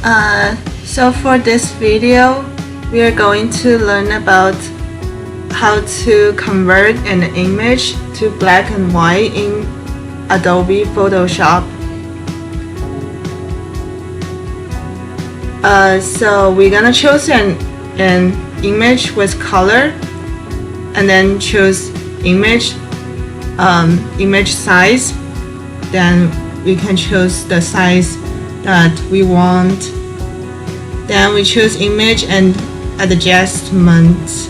So for this video, we are going to learn about how to convert an image to black and white in Adobe Photoshop. So we're gonna choose an image with color, and then choose image size. Then we can choose the size that we want. Then we choose image and adjustments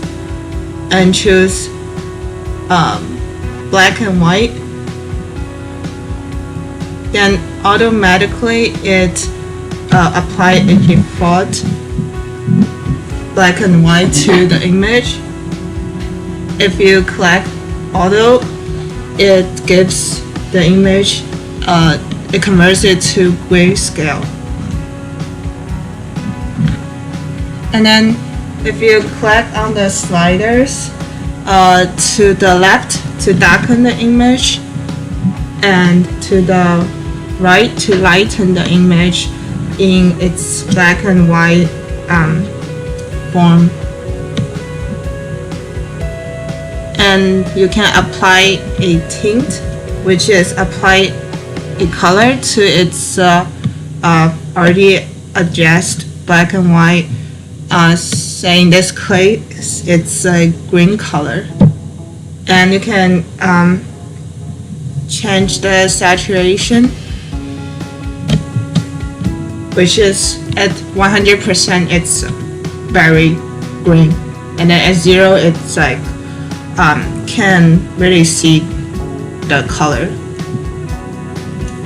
and choose black and white. Then automatically it apply a default black and white to the image. If you click auto, it gives the image, it converts it to grayscale. And then if you click on the sliders to the left to darken the image, and to the right to lighten the image in its black and white form. And you can apply a tint, which is apply a color to its already adjusted black and white. Say in this case it's a green color. And you can change the saturation, which is at 100% it's very green, and then at 0 it's like can really see the color,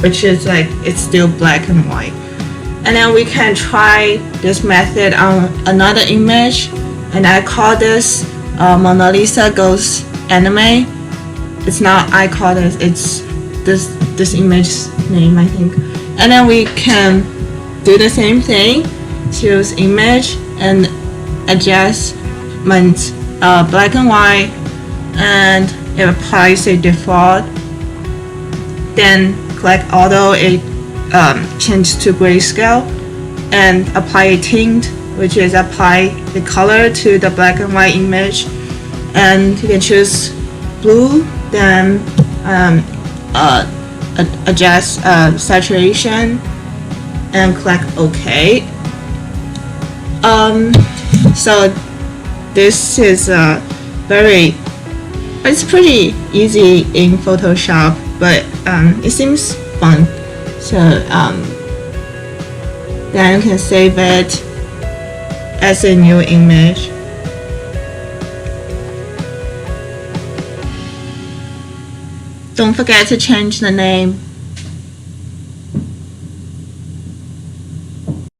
which is like it's still black and white. And then we can try this method on another image, and I call this Mona Lisa Goes Anime. It's not I call this, it's this image's name, I think. And then we can do the same thing, choose image and adjustment black and white, and it applies a default. Then click auto, it changes to grayscale, and apply a tint, which is apply the color to the black and white image. And you can choose blue, then adjust saturation and click OK. So this is it's pretty easy in Photoshop, but it seems fun. So then you can save it as a new image. Don't forget to change the name.